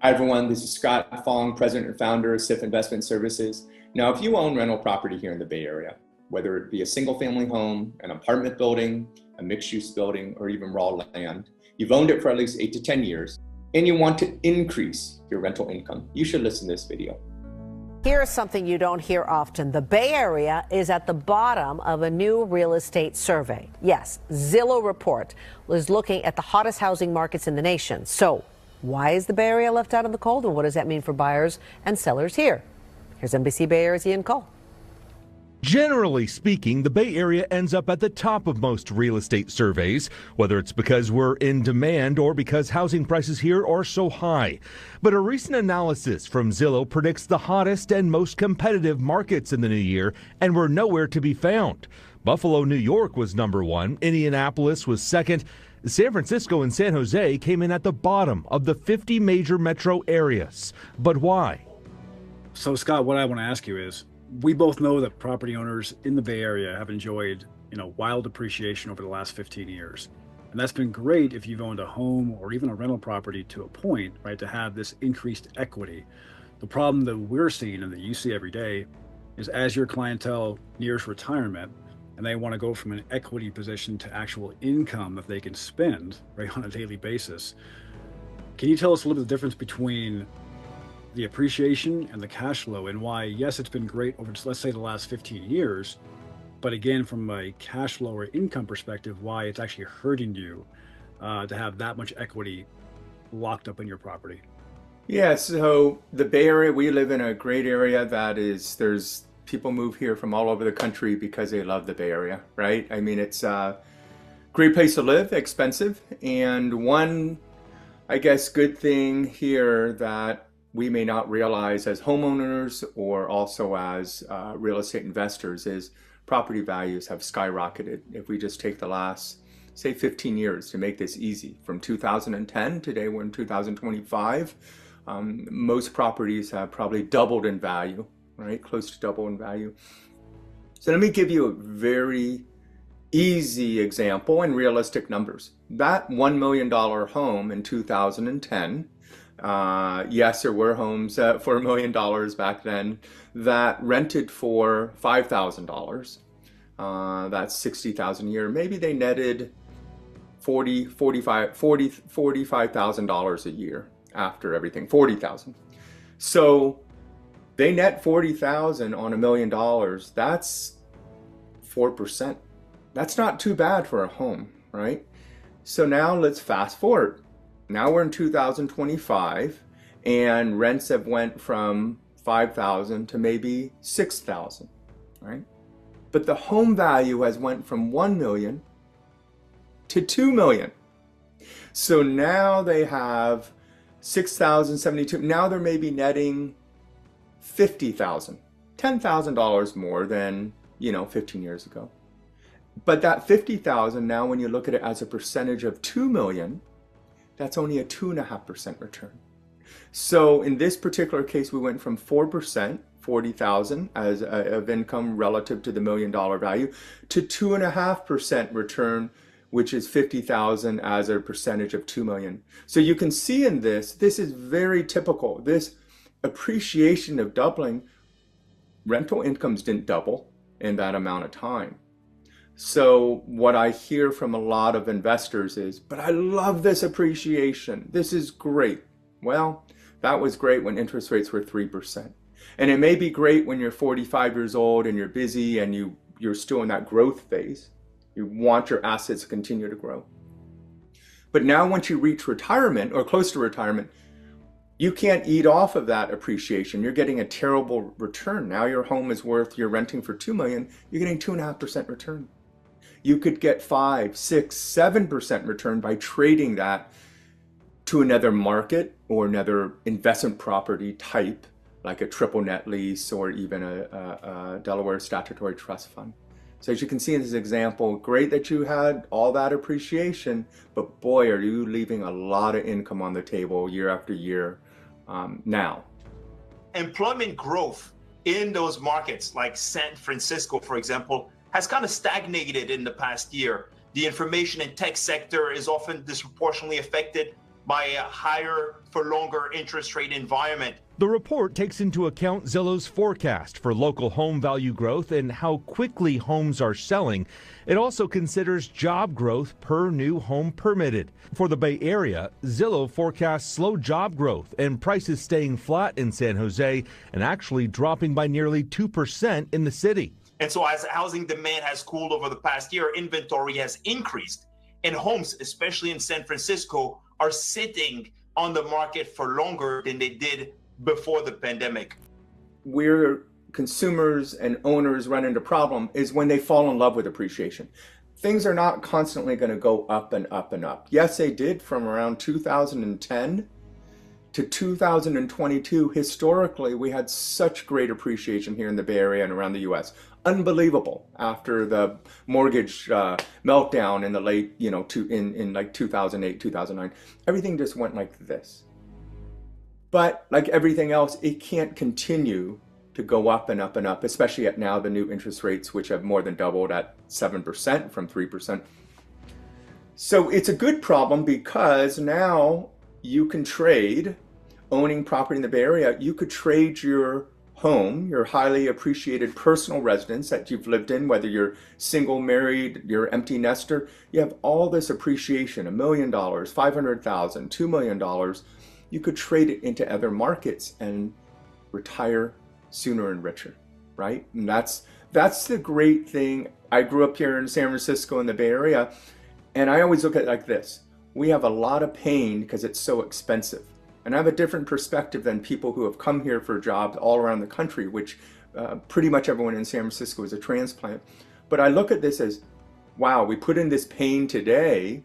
Hi, everyone. This is Scott Fong, President and Founder of SIF Investment Services. Now, if you own rental property here in the Bay Area, whether it be a single family home, an apartment building, a mixed use building, or even raw land, you've owned it for at least 8 to 10 years, and you want to increase your rental income, you should listen to this video. Here's something you don't hear often. The Bay Area is at the bottom of a new real estate survey. Yes, Zillow report was looking at the hottest housing markets in the nation. So why is the Bay Area left out in the cold, and what does that mean for buyers and sellers here? Here's NBC Bay Area's Ian Cole. Generally speaking, the Bay Area ends up at the top of most real estate surveys, whether it's because we're in demand or because housing prices here are so high. But a recent analysis from Zillow predicts the hottest and most competitive markets in the new year, and we're nowhere to be found. Buffalo, New York was number one. Indianapolis was second. San Francisco and San Jose came in at the bottom of the 50 major metro areas. But why? So, Scott, what I want to ask you is, we both know that property owners in the Bay Area have enjoyed, wild appreciation over the last 15 years. And that's been great if you've owned a home or even a rental property to a point, right, to have this increased equity. The problem that we're seeing and that you see every day is as your clientele nears retirement and they want to go from an equity position to actual income that they can spend, right, on a daily basis. Can you tell us a little bit the difference between the appreciation and the cash flow, and why, yes, it's been great over, let's say, the last 15 years, but again, from a cash flow or income perspective, why it's actually hurting you to have that much equity locked up in your property? Yeah, so the Bay Area, we live in a great area there's people move here from all over the country because they love the Bay Area, right? I mean, it's a great place to live, expensive, and one, I guess, good thing here that we may not realize as homeowners or also as real estate investors is property values have skyrocketed. If we just take the last, say, 15 years to make this easy, from 2010, today we're in 2025, most properties have probably doubled in value, right? Close to double in value. So let me give you a very easy example in realistic numbers. That $1 million home in 2010, yes, there were homes for $1 million back then that rented for $5,000. That's $60,000 a year. Maybe they netted $45,000 a year after everything, $40,000. So they net $40,000 on $1 million. That's 4%. That's not too bad for a home, right? So now let's fast forward. Now we're in 2025 and rents have went from 5,000 to maybe 6,000, right? But the home value has went from 1 million to 2 million. So now they have 6,072. Now they're maybe netting 50,000, $10,000 more than, 15 years ago. But that 50,000 now, when you look at it as a percentage of 2 million, that's only a 2.5% return. So in this particular case, we went from 4%, 40,000 of income relative to the $1 million value, to 2.5% return, which is 50,000 as a percentage of 2 million. So you can see in this is very typical. This appreciation of doubling, rental incomes didn't double in that amount of time. So what I hear from a lot of investors is, but I love this appreciation. This is great. Well, that was great when interest rates were 3%. And it may be great when you're 45 years old and you're busy and you're still in that growth phase. You want your assets to continue to grow. But now once you reach retirement or close to retirement, you can't eat off of that appreciation. You're getting a terrible return. Now your home is worth, you're renting for 2 million, you're getting 2.5% return. You could get 5, 6, 7% return by trading that to another market or another investment property type, like a triple net lease or even a Delaware statutory trust fund. So as you can see in this example, great that you had all that appreciation, but boy, are you leaving a lot of income on the table year after year now. Employment growth in those markets like San Francisco, for example, has kind of stagnated in the past year. The information and tech sector is often disproportionately affected by a higher for longer interest rate environment. The report takes into account Zillow's forecast for local home value growth and how quickly homes are selling. It also considers job growth per new home permitted. For the Bay Area, Zillow forecasts slow job growth and prices staying flat in San Jose and actually dropping by nearly 2% in the city. And so as housing demand has cooled over the past year, inventory has increased. And homes, especially in San Francisco, are sitting on the market for longer than they did before the pandemic. Where consumers and owners run into problem is when they fall in love with appreciation. Things are not constantly going to go up and up and up. Yes, they did from around 2010 to 2022. Historically, we had such great appreciation here in the Bay Area and around the US. Unbelievable after the mortgage meltdown in the late, in like 2008, 2009. Everything just went like this. But like everything else, it can't continue to go up and up and up, especially at now the new interest rates, which have more than doubled at 7% from 3%. So it's a good problem because now you can trade, owning property in the Bay Area, you could trade your home, your highly appreciated personal residence that you've lived in, whether you're single, married, you're empty nester, you have all this appreciation, $1 million, $500,000, $2 million. You could trade it into other markets and retire sooner and richer, right? And that's the great thing. I grew up here in San Francisco in the Bay Area, and I always look at it like this. We have a lot of pain because it's so expensive. And I have a different perspective than people who have come here for jobs all around the country, which pretty much everyone in San Francisco is a transplant. But I look at this as, wow, we put in this pain today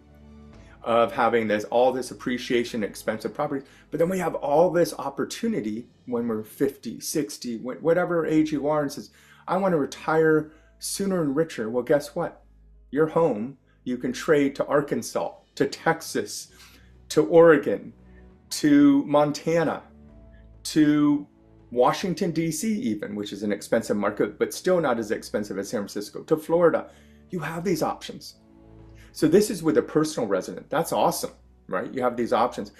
of having all this appreciation, expensive property, but then we have all this opportunity when we're 50, 60, whatever age you are, and says, I want to retire sooner and richer. Well, guess what? Your home, you can trade to Arkansas, to Texas, to Oregon, to Montana, to Washington, D.C. even, which is an expensive market, but still not as expensive as San Francisco, to Florida. You have these options. So this is with a personal resident. That's awesome, right? You have these options.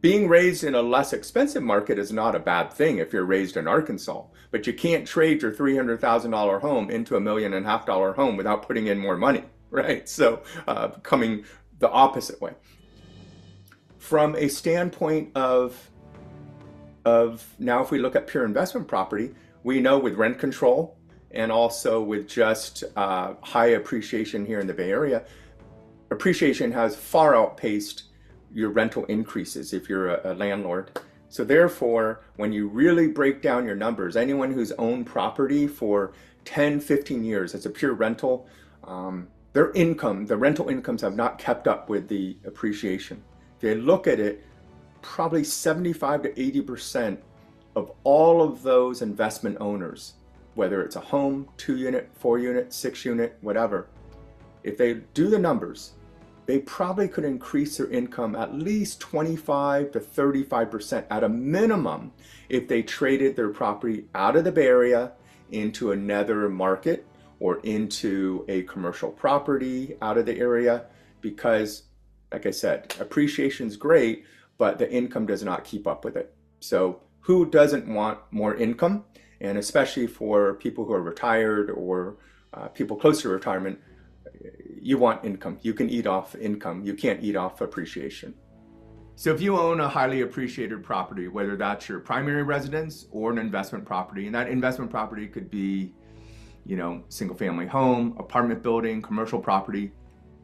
Being raised in a less expensive market is not a bad thing if you're raised in Arkansas, but you can't trade your $300,000 home into $1.5 million home without putting in more money, right? So coming the opposite way. From a standpoint of now, if we look at pure investment property, we know with rent control and also with just high appreciation here in the Bay Area, appreciation has far outpaced your rental increases if you're a landlord. So therefore, when you really break down your numbers, anyone who's owned property for 10, 15 years as a pure rental, their income, the rental incomes have not kept up with the appreciation. If you look at it, probably 75 to 80% of all of those investment owners, whether it's a home, 2-unit, 4-unit, 6-unit, whatever, if they do the numbers, they probably could increase their income at least 25 to 35% at a minimum if they traded their property out of the Bay Area into another market or into a commercial property out of the area, because like I said, appreciation is great, but the income does not keep up with it. So who doesn't want more income? And especially for people who are retired or people close to retirement, you want income. You can eat off income. You can't eat off appreciation. So if you own a highly appreciated property, whether that's your primary residence or an investment property, and that investment property could be, single family home, apartment building, commercial property.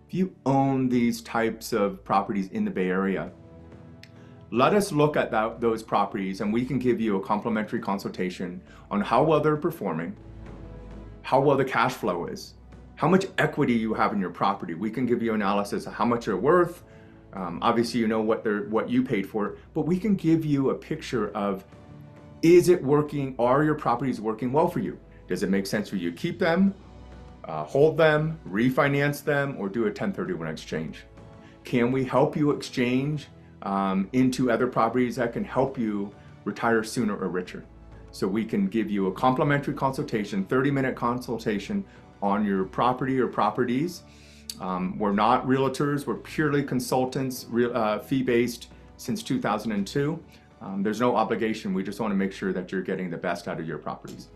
If you own these types of properties in the Bay Area, let us look at those properties and we can give you a complimentary consultation on how well they're performing, how well the cash flow is, how much equity you have in your property. We can give you analysis of how much they're worth. Obviously, you know what you paid for, but we can give you a picture of, is it working? Are your properties working well for you? Does it make sense for you to keep them, hold them, refinance them, or do a 1031 exchange? Can we help you exchange into other properties that can help you retire sooner or richer? So we can give you a complimentary consultation, 30-minute consultation on your property or properties. We're not realtors, we're purely consultants, fee-based since 2002. There's no obligation, we just want to make sure that you're getting the best out of your properties.